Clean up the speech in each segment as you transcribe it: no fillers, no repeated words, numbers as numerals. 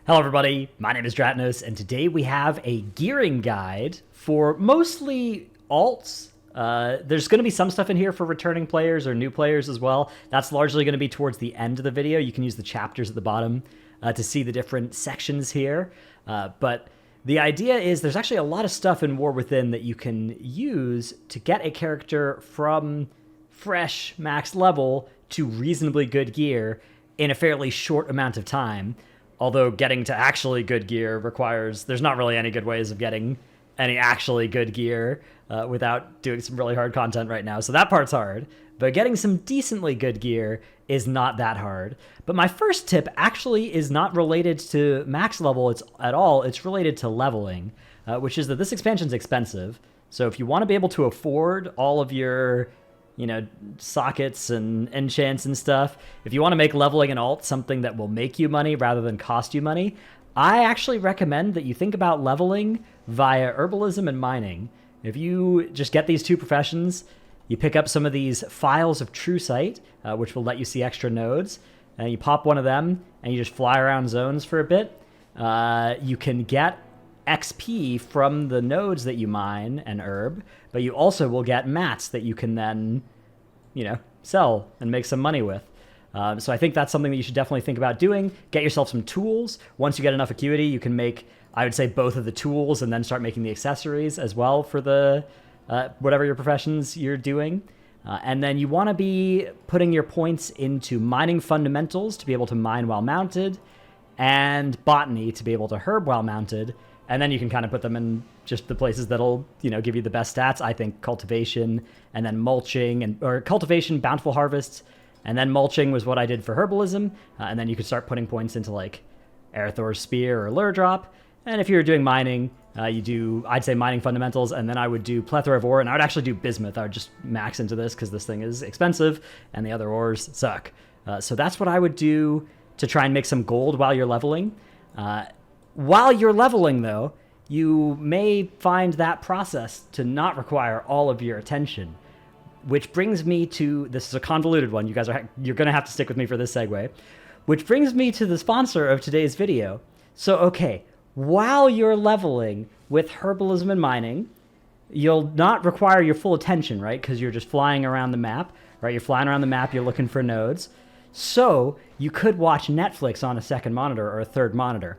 Hello everybody, my name is Dratnos, and today we have a gearing guide for mostly alts. There's going to be some stuff in here for returning players or new players as well. That's largely going to be towards the end of the video. You can use the chapters at the bottom to see the different sections here. But the idea is there's actually a lot of stuff in War Within that you can use to get a character from fresh max level to reasonably good gear in a fairly short amount of time. Although getting to actually good gear there's not really any good ways of getting any actually good gear without doing some really hard content right now. So that part's hard. But getting some decently good gear is not that hard. But my first tip actually is not related to max level at all. It's related to leveling, which is that this expansion's expensive. So if you want to be able to afford all of your sockets and enchants and stuff, if you want to make leveling an alt something that will make you money rather than cost you money, I actually recommend that you think about leveling via herbalism and mining. If you just get these two professions, you pick up some of these files of true sight, which will let you see extra nodes, and you pop one of them and you just fly around zones for a bit. You can get XP from the nodes that you mine and herb, but you also will get mats that you can then, sell and make some money with. So I think that's something that you should definitely think about doing. Get yourself some tools. Once you get enough acuity, you can make, I would say, both of the tools and then start making the accessories as well for the whatever your professions you're doing. And then you want to be putting your points into mining fundamentals to be able to mine while mounted, and botany to be able to herb while mounted. And then you can kind of put them in just the places that'll, give you the best stats. I think cultivation and then mulching or cultivation, bountiful harvests, and then mulching was what I did for herbalism. And then you could start putting points into like Aerithor's Spear or Lure Drop. And if you're doing mining, I'd say mining fundamentals, and then I would do plethora of ore, and I would actually do bismuth. I would just max into this because this thing is expensive and the other ores suck. So that's what I would do to try and make some gold while you're leveling. While you're leveling, though, you may find that process to not require all of your attention, which brings me to, this is a convoluted one, you're going to have to stick with me for this segue, which brings me to the sponsor of today's video. So, okay, while you're leveling with herbalism and mining, you'll not require your full attention, right? Because you're just flying around the map, right? You're flying around the map, you're looking for nodes. So you could watch Netflix on a second monitor or a third monitor.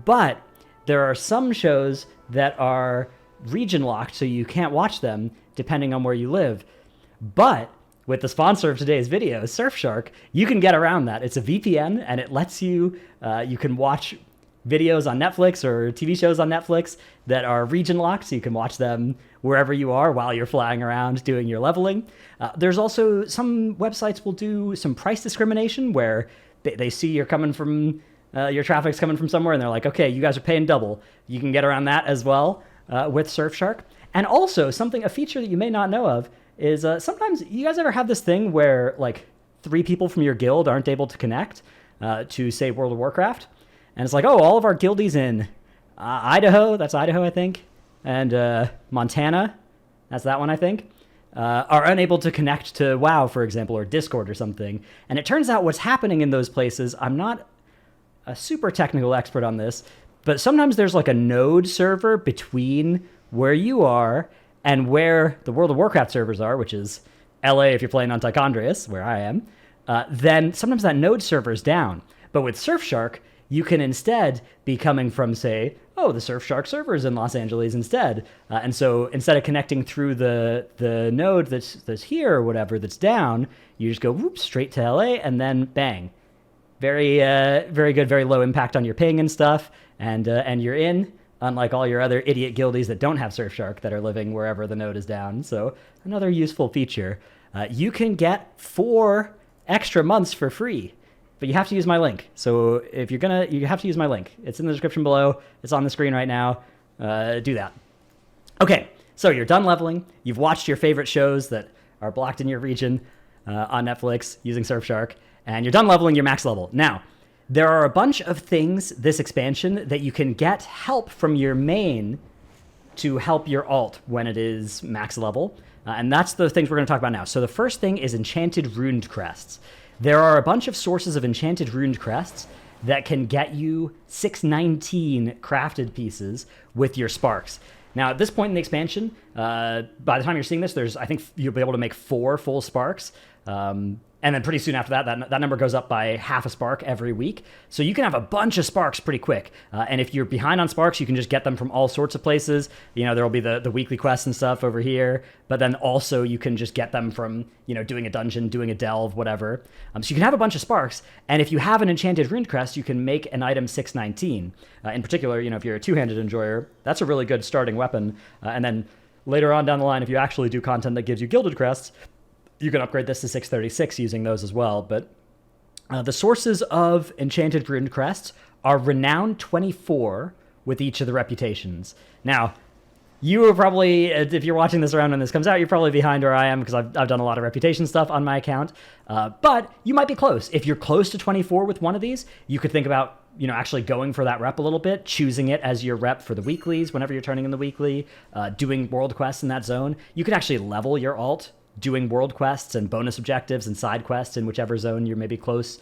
But there are some shows that are region locked, so you can't watch them depending on where you live. But with the sponsor of today's video, Surfshark, you can get around that. It's a VPN, and it lets you, you can watch videos on Netflix or TV shows on Netflix that are region locked, so you can watch them wherever you are while you're flying around doing your leveling. There's also some websites will do some price discrimination where they see you're coming from your traffic's coming from somewhere, and they're like, okay, you guys are paying double. You can get around that as well with Surfshark. And also, a feature that you may not know of is sometimes you guys ever have this thing where like 3 people from your guild aren't able to connect to, say, World of Warcraft? And it's like, oh, all of our guildies in Idaho, that's Idaho, I think, and Montana, that's that one, I think, are unable to connect to WoW, for example, or Discord or something. And it turns out what's happening in those places, I'm not a super technical expert on this, but sometimes there's like a node server between where you are and where the World of Warcraft servers are, which is LA if you're playing on Tichondrius, where I am. Then sometimes that node server is down. But with Surfshark, you can instead be coming from, say, the Surfshark server is in Los Angeles instead. And so instead of connecting through the node that's here or whatever that's down, you just go whoop, straight to LA, and then bang. Very, very good, very low impact on your ping and stuff, and you're in, unlike all your other idiot guildies that don't have Surfshark that are living wherever the node is down. So another useful feature. You can get 4 extra months for free, but you have to use my link. So if you have to use my link. It's in the description below. It's on the screen right now. Do that. Okay, so you're done leveling. You've watched your favorite shows that are blocked in your region on Netflix using Surfshark. And you're done leveling your max level. Now, there are a bunch of things this expansion that you can get help from your main to help your alt when it is max level. And that's the things we're going to talk about now. So the first thing is Enchanted Runed Crests. There are a bunch of sources of Enchanted Runed Crests that can get you 619 crafted pieces with your sparks. Now, at this point in the expansion, by the time you're seeing this, I think you'll be able to make 4 full sparks. And then pretty soon after that number goes up by half a spark every week. So you can have a bunch of sparks pretty quick. And if you're behind on sparks, you can just get them from all sorts of places. There will be the weekly quests and stuff over here. But then also you can just get them from, doing a dungeon, doing a delve, whatever. So you can have a bunch of sparks. And if you have an enchanted rune crest, you can make an item 619. In particular, if you're a two-handed enjoyer, that's a really good starting weapon. And then later on down the line, if you actually do content that gives you gilded crests, you can upgrade this to 636 using those as well. But the sources of enchanted rune crests are renown 24 with each of the reputations. Now, you are probably, if you're watching this around when this comes out, you're probably behind where I am because I've done a lot of reputation stuff on my account. But you might be close. If you're close to 24 with one of these, you could think about actually going for that rep a little bit, choosing it as your rep for the weeklies whenever you're turning in the weekly, doing world quests in that zone. You can actually level your alt doing world quests and bonus objectives and side quests in whichever zone you're maybe close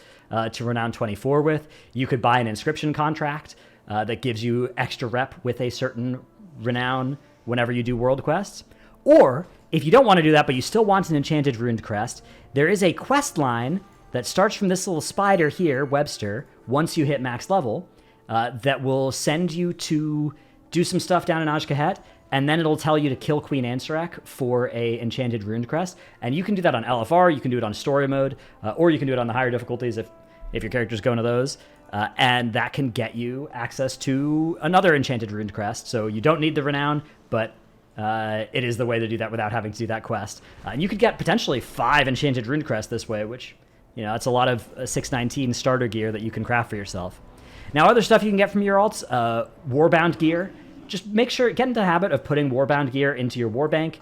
to Renown 24 with. You could buy an inscription contract that gives you extra rep with a certain renown whenever you do world quests. Or, if you don't want to do that, but you still want an enchanted runed crest, there is a quest line that starts from this little spider here, Webster, once you hit max level, that will send you to do some stuff down in Ajkahet, and then it'll tell you to kill Queen Ansarek for a enchanted runed crest. And you can do that on LFR, you can do it on story mode, or you can do it on the higher difficulties if your character's going to those. And that can get you access to another enchanted runed crest. So you don't need the renown, but it is the way to do that without having to do that quest. And you could get potentially 5 enchanted runed crests this way, which, that's a lot of 619 starter gear that you can craft for yourself. Now, other stuff you can get from your alts, Warbound gear. Just make sure, get into the habit of putting Warbound gear into your Warbank.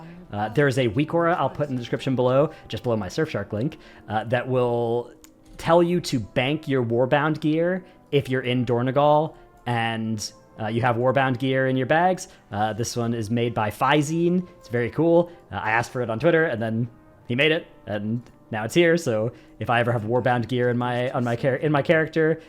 There is a weak aura I'll put in the description below, just below my Surfshark link, that will tell you to bank your Warbound gear if you're in Dornegal and you have Warbound gear in your bags. This one is made by Physine. It's very cool. I asked for it on Twitter, and then he made it, and now it's here. So if I ever have Warbound gear in my character,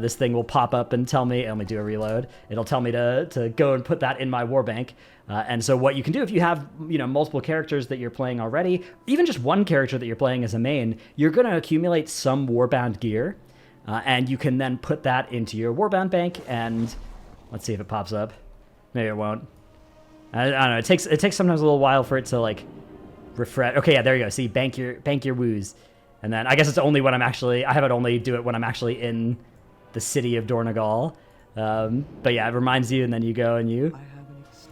this thing will pop up and tell me, let me do a reload. It'll tell me to go and put that in my Warbank. And so what you can do if you have, multiple characters that you're playing already, even just one character that you're playing as a main, you're going to accumulate some Warbound gear. And you can then put that into your Warbound bank, and let's see if it pops up. Maybe it won't. I don't know. It takes sometimes a little while for it to refresh. Okay, yeah, there you go. See, bank your woos. And then I guess it's only when I have it only do it when I'm actually in the city of Dornegal. But yeah, it reminds you, and then you go and you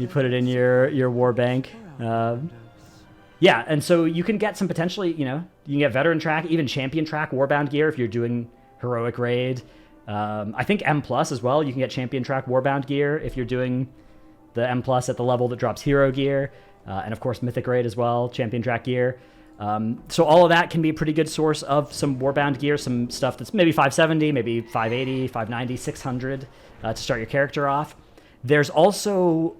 put it in your war bank. Yeah, and so you can get some potentially, you can get veteran track, even champion track Warbound gear if you're doing heroic raid. I think M+ as well, you can get champion track Warbound gear if you're doing the M+ at the level that drops hero gear. And of course mythic raid as well, champion track gear. So all of that can be a pretty good source of some Warbound gear, some stuff that's maybe 570, maybe 580, 590, 600 to start your character off. There's also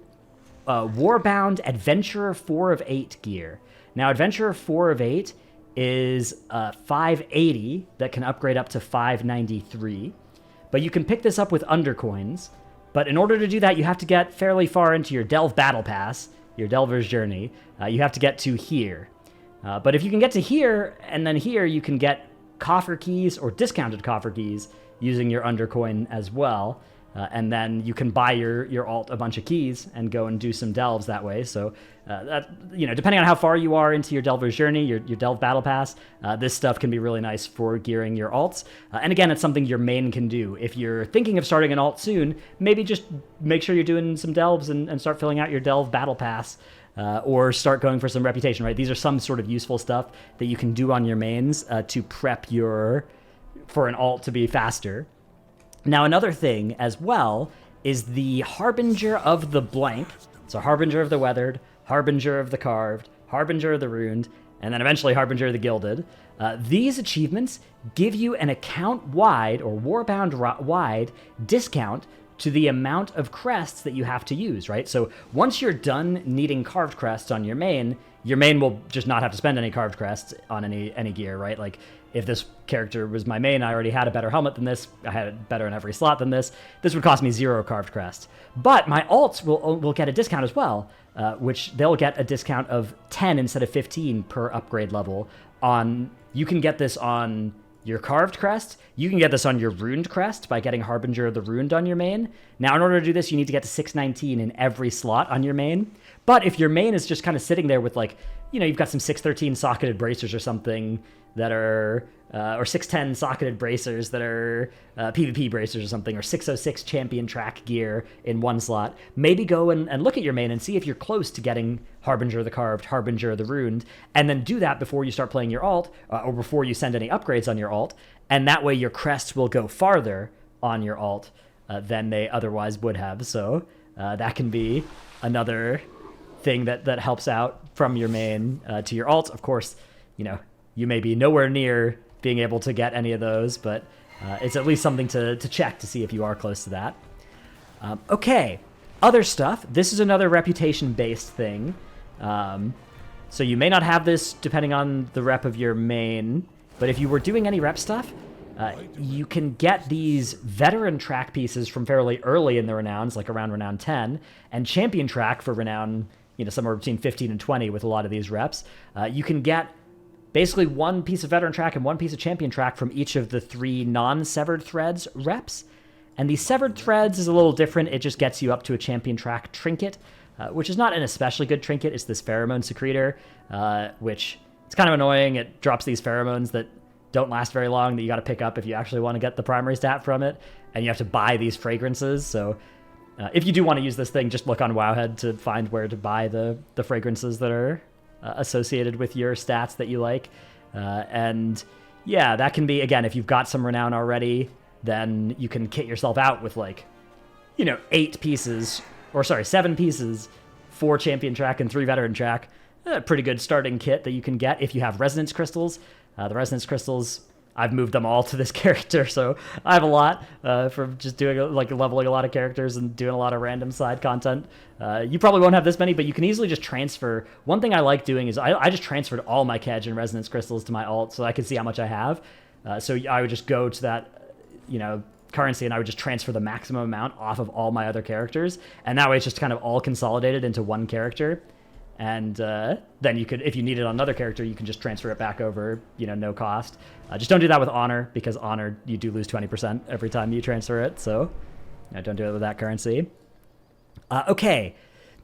Warbound Adventurer 4 of 8 gear. Now, Adventurer 4 of 8 is 580 that can upgrade up to 593. But you can pick this up with Undercoins. But in order to do that, you have to get fairly far into your Delve Battle Pass, your Delver's Journey. You have to get to here. But if you can get to here, and then here you can get coffer keys or discounted coffer keys using your Undercoin as well. And then you can buy your alt a bunch of keys and go and do some delves that way. So that, depending on how far you are into your Delver's Journey, your Delve Battle Pass, this stuff can be really nice for gearing your alts. And again, it's something your main can do. If you're thinking of starting an alt soon, maybe just make sure you're doing some delves and start filling out your Delve Battle Pass. Or start going for some reputation, right? These are some sort of useful stuff that you can do on your mains to prep for an alt to be faster. Now, another thing as well is the Harbinger of the Blank. So Harbinger of the Weathered, Harbinger of the Carved, Harbinger of the Ruined, and then eventually Harbinger of the Gilded. These achievements give you an account-wide or Warbound-wide discount to the amount of crests that you have to use, right? So once you're done needing carved crests on your main will just not have to spend any carved crests on any gear, right? Like if this character was my main, I already had a better helmet than this, I had it better in every slot than this would cost me 0 carved crest. But my alts will get a discount as well, which they'll get a discount of 10 instead of 15 per upgrade level on... You can get this on your carved crest. You can get this on your runed crest by getting Harbinger of the Runed on your main. Now, in order to do this, you need to get to 619 in every slot on your main. But if your main is just kind of sitting there with, like, you've got some 613 socketed bracers or something that are, or 610 socketed bracers that are PvP bracers or something, or 606 champion track gear in one slot, maybe go and look at your main and see if you're close to getting Harbinger of the Carved, Harbinger of the Runed, and then do that before you start playing your alt, or before you send any upgrades on your alt, and that way your crests will go farther on your alt than they otherwise would have. So that can be another thing that helps out from your main to your alt. Of course, you may be nowhere near being able to get any of those, but it's at least something to check to see if you are close to that. Okay, other stuff. This is another reputation-based thing. So you may not have this depending on the rep of your main, but if you were doing any rep stuff, you can get these veteran track pieces from fairly early in the renowns, like around renown 10, and champion track for renown, somewhere between 15 and 20 with a lot of these reps. You can get basically one piece of veteran track and one piece of champion track from each of the 3 non-severed threads reps. And the severed threads is a little different. It just gets you up to a champion track trinket, which is not an especially good trinket. It's this pheromone secretor, which it's kind of annoying. It drops these pheromones that don't last very long that you got to pick up if you actually want to get the primary stat from it. And you have to buy these fragrances. So if you do want to use this thing, just look on Wowhead to find where to buy the fragrances that are associated with your stats that you like. And yeah, that can be, again, if you've got some renown already, then you can kit yourself out with 7 pieces, 4 champion track and 3 veteran track. A pretty good starting kit that you can get if you have resonance crystals. The resonance crystals, I've moved them all to this character, so I have a lot from just doing leveling a lot of characters and doing a lot of random side content. You probably won't have this many, but you can easily just transfer. One thing I like doing is I just transferred all my Kedge and resonance crystals to my alt so I could see how much I have. So I would just go to that, currency, and I would just transfer the maximum amount off of all my other characters, and that way it's just kind of all consolidated into one character. And then you could, if you need it on another character, you can just transfer it back over, no cost. Just don't do that with Honor, because Honor, you do lose 20% every time you transfer it, so don't do it with that currency. Okay,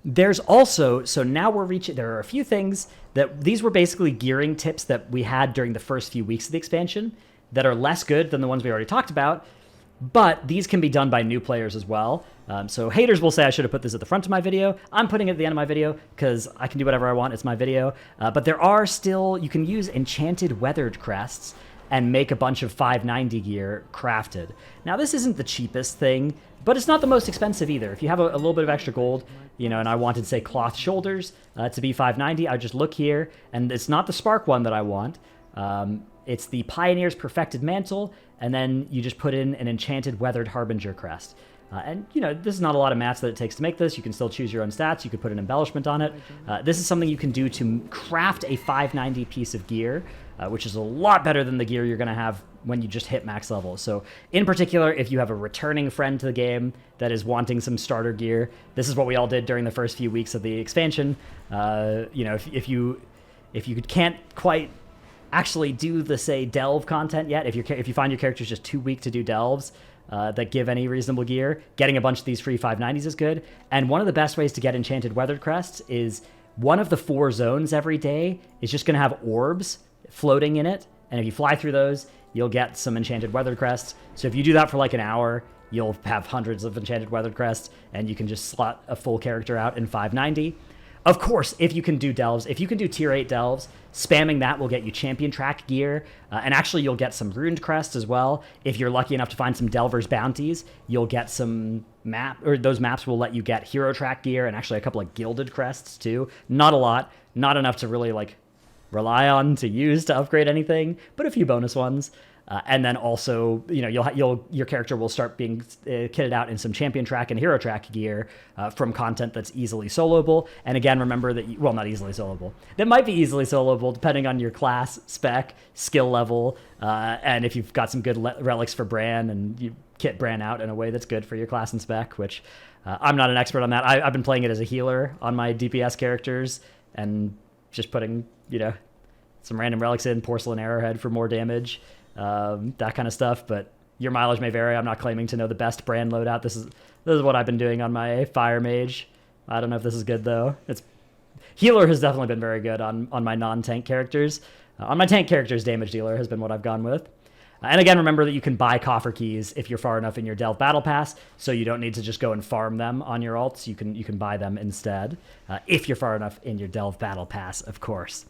there's also, so now there are a few things that, these were basically gearing tips that we had during the first few weeks of the expansion that are less good than the ones we already talked about, but these can be done by new players as well. So haters will say I should have put this at the front of my video. I'm putting it at the end of my video because I can do whatever I want. It's my video. But there are still, you can use Enchanted Weathered Crests and make a bunch of 590 gear crafted. Now, this isn't the cheapest thing, but it's not the most expensive either. If you have a little bit of extra gold, and I wanted, say, cloth shoulders to be 590, I just look here, and it's not the Spark one that I want. It's the Pioneer's Perfected Mantle, and then you just put in an Enchanted Weathered Harbinger Crest. And, this is not a lot of mats that it takes to make this. You can still choose your own stats. You could put an embellishment on it. This is something you can do to craft a 590 piece of gear, which is a lot better than the gear you're going to have when you just hit max level. So, in particular, if you have a returning friend to the game that is wanting some starter gear, this is what we all did during the first few weeks of the expansion. If you can't quite actually do the, say, delve content yet, if you find your character's just too weak to do delves that give any reasonable gear, getting a bunch of these free 590s is good. And one of the best ways to get Enchanted Weathered Crests is one of the 4 zones every day is just going to have orbs floating in it, and if you fly through those, you'll get some Enchanted Weathered Crests. So if you do that for an hour, you'll have hundreds of Enchanted Weathered Crests, and you can just slot a full character out in 590. Of course, if you can do delves, if you can do tier 8 delves, spamming that will get you champion track gear, and actually you'll get some runed crests as well. If you're lucky enough to find some delvers bounties, you'll get some those maps will let you get hero track gear and actually a couple of gilded crests too. Not a lot, not enough to really rely on to use to upgrade anything, but a few bonus ones. And then also, your character will start being kitted out in some champion track and hero track gear from content that's easily soloable. And again, remember that, not easily soloable. That might be easily soloable depending on your class, spec, skill level, and if you've got some good relics for Bran and you kit Bran out in a way that's good for your class and spec, which I'm not an expert on that. I've been playing it as a healer on my DPS characters and just putting, some random relics in, Porcelain Arrowhead for more damage. That kind of stuff, but your mileage may vary. I'm not claiming to know the best brand loadout. This is what I've been doing on my Fire Mage. I don't know if this is good though. Healer has definitely been very good on my non-tank characters. On my tank characters, Damage Dealer has been what I've gone with. And again, remember that you can buy coffer keys if you're far enough in your Delve Battle Pass, so you don't need to just go and farm them on your alts. You can buy them instead, if you're far enough in your Delve Battle Pass, of course.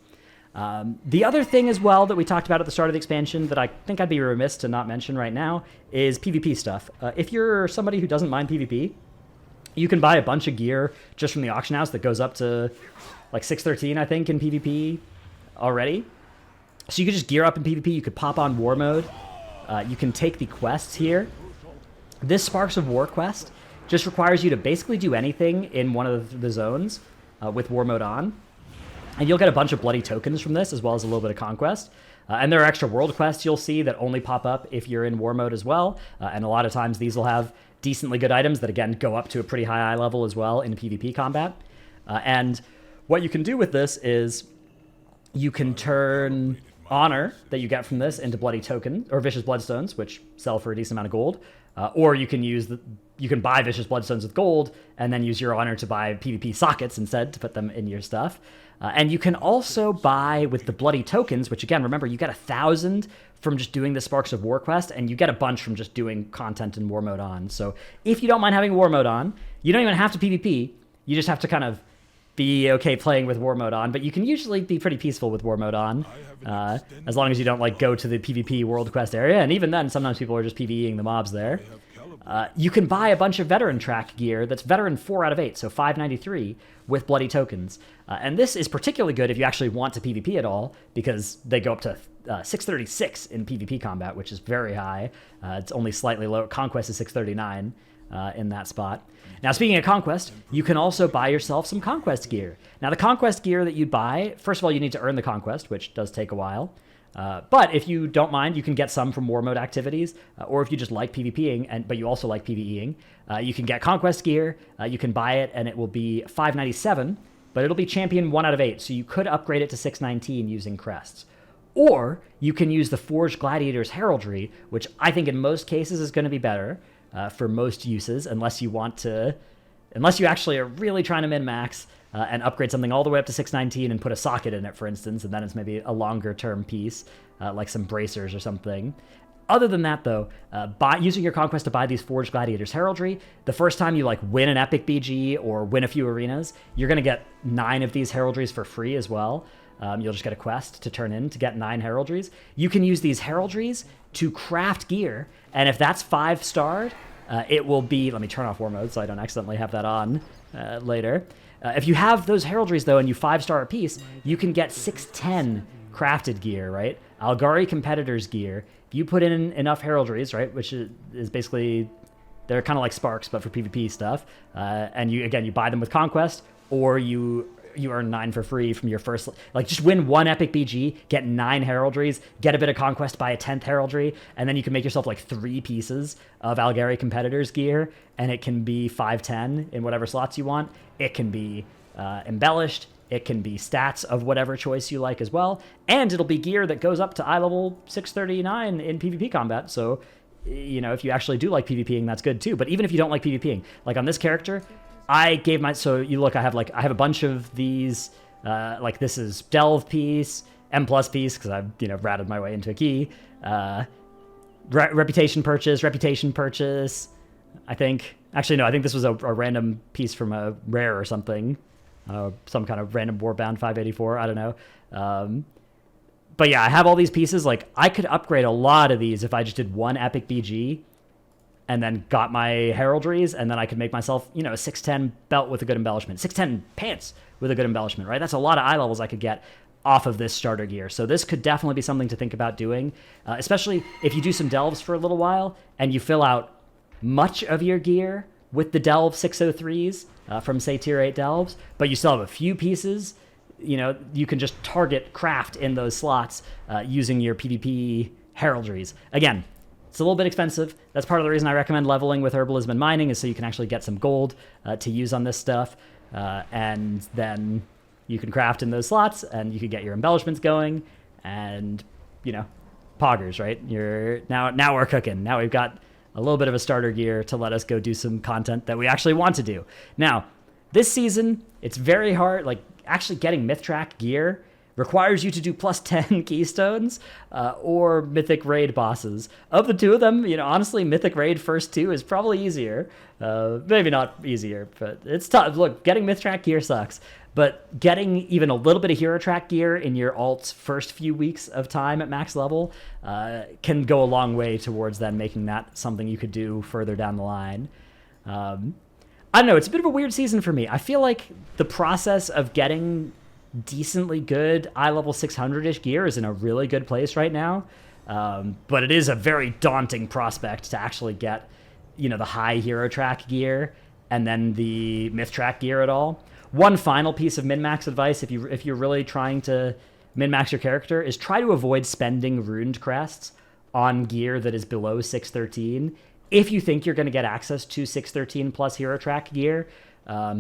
The other thing as well that we talked about at the start of the expansion that I think I'd be remiss to not mention right now is PvP stuff. If you're somebody who doesn't mind PvP, you can buy a bunch of gear just from the auction house that goes up to like 613, I think, in PvP already. So you could just gear up in PvP. You could pop on War Mode. You can take the quests here. This Sparks of War quest just requires you to basically do anything in one of the zones with War Mode on. And you'll get a bunch of bloody tokens from this, as well as a little bit of conquest. And there are extra world quests you'll see that only pop up if you're in war mode as well. And a lot of times these will have decently good items that, again, go up to a pretty high level as well in PvP combat. And what you can do with this is you can turn honor that you get from this into bloody token, or vicious bloodstones, which sell for a decent amount of gold. Or you can you can buy vicious bloodstones with gold and then use your honor to buy PvP sockets instead to put them in your stuff. And you can also buy with the bloody tokens, which again, remember, you get 1,000 from just doing the Sparks of War quest, and you get a bunch from just doing content in War Mode on. So if you don't mind having War Mode on, you don't even have to PvP. You just have to kind of be okay playing with War Mode on, but you can usually be pretty peaceful with War Mode on, as long as you don't go to the PvP World Quest area. And even then, sometimes people are just PvEing the mobs there. You can buy a bunch of veteran track gear that's veteran 4 out of 8, so 593 with bloody tokens. And this is particularly good if you actually want to PvP at all, because they go up to 636 in PvP combat, which is very high. It's only slightly low. Conquest is 639 in that spot. Now, speaking of Conquest, you can also buy yourself some Conquest gear. Now, the Conquest gear that you buy, first of all, you need to earn the Conquest, which does take a while. But if you don't mind, you can get some from War Mode activities, or if you just like PvPing, but you also like PvEing, you can get Conquest gear, you can buy it, and it will be 597, but it'll be Champion 1 out of 8, so you could upgrade it to 619 using Crests. Or you can use the Forged Gladiator's Heraldry, which I think in most cases is going to be better for most uses, unless you actually are really trying to min-max, and upgrade something all the way up to 619 and put a socket in it, for instance, and then it's maybe a longer-term piece, like some bracers or something. Other than that, though, using your Conquest to buy these Forged Gladiators Heraldry, the first time you win an Epic BG or win a few arenas, you're going to get 9 of these Heraldries for free as well. You'll just get a quest to turn in to get 9 Heraldries. You can use these Heraldries to craft gear, and if that's 5-starred, it will be... Let me turn off War Mode so I don't accidentally have that on later. If you have those heraldries, though, and you 5-star a piece, you can get 610 crafted gear, right? Algari competitors gear. If you put in enough heraldries, right, which is basically, they're kind of like Sparks, but for PvP stuff, and you buy them with Conquest, or you earn 9 for free from your first, just win 1 Epic BG, get 9 heraldries, get a bit of Conquest, buy a 10th heraldry, and then you can make yourself 3 pieces of Algari competitors gear, and it can be 510 in whatever slots you want. It can be embellished, it can be stats of whatever choice you like as well, and it'll be gear that goes up to eye level 639 in PvP combat, so, if you actually do like PvPing, that's good too. But even if you don't like PvPing, on this character, I gave I have a bunch of these, this is Delve piece, M+ piece, because I've, ratted my way into a key, reputation purchase, I think. Actually, no, I think this was a random piece from a rare or something, some kind of random Warbound 584, I don't know. But yeah, I have all these pieces, I could upgrade a lot of these if I just did 1 Epic BG, and then got my heraldries, and then I could make myself, a 610 belt with a good embellishment, 610 pants with a good embellishment, right? That's a lot of eye levels I could get off of this starter gear. So this could definitely be something to think about doing, especially if you do some delves for a little while and you fill out much of your gear with the delve 603s from, say, tier 8 delves, but you still have a few pieces. You can just target craft in those slots using your PvP heraldries. Again, it's a little bit expensive. That's part of the reason I recommend leveling with herbalism and mining, is so you can actually get some gold to use on this stuff. And then you can craft in those slots, and you can get your embellishments going, and, poggers, right? Now we're cooking. Now we've got a little bit of a starter gear to let us go do some content that we actually want to do. Now, this season, it's very hard. Like, actually getting myth track gear requires you to do plus 10 keystones or mythic raid bosses. Of the two of them, honestly, mythic raid first 2 is probably easier. Maybe not easier, but it's tough. Look, getting myth track gear sucks, but getting even a little bit of hero track gear in your alt's first few weeks of time at max level can go a long way towards then making that something you could do further down the line. I don't know, it's a bit of a weird season for me. I feel like the process of getting decently good eye level 600-ish gear is in a really good place right now, but it is a very daunting prospect to actually get the high hero track gear and then the myth track gear at all. One final piece of min-max advice, if you're really trying to min-max your character, is try to avoid spending runed crests on gear that is below 613 if you think you're going to get access to 613 plus hero track gear,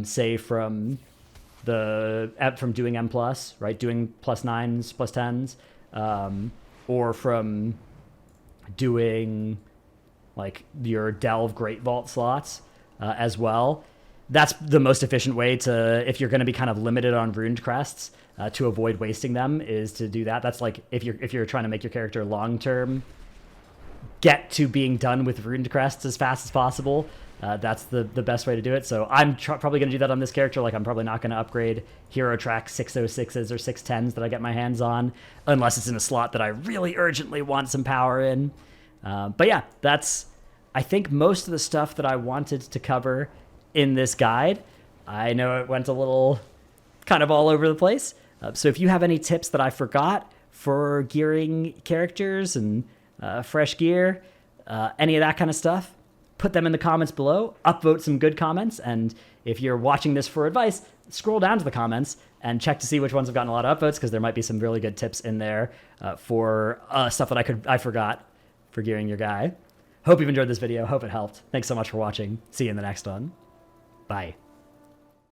say from doing M+, right? Doing +9s, +10s, or from doing like your Delve Great Vault slots as well. That's the most efficient way to, if you're going to be kind of limited on runed crests, to avoid wasting them, is to do that. That's like if you're trying to make your character long term get to being done with runed crests as fast as possible. That's the best way to do it. So I'm probably going to do that on this character. Like, I'm probably not going to upgrade hero track 606s or 610s that I get my hands on, unless it's in a slot that I really urgently want some power in. But yeah, that's, I think, most of the stuff that I wanted to cover in this guide. I know it went a little kind of all over the place. So if you have any tips that I forgot for gearing characters and fresh gear, any of that kind of stuff, put them in the comments below, upvote some good comments, and if you're watching this for advice, scroll down to the comments and check to see which ones have gotten a lot of upvotes, because there might be some really good tips in there for stuff that I forgot for gearing your guy. Hope you've enjoyed this video. Hope it helped. Thanks so much for watching. See you in the next one. Bye.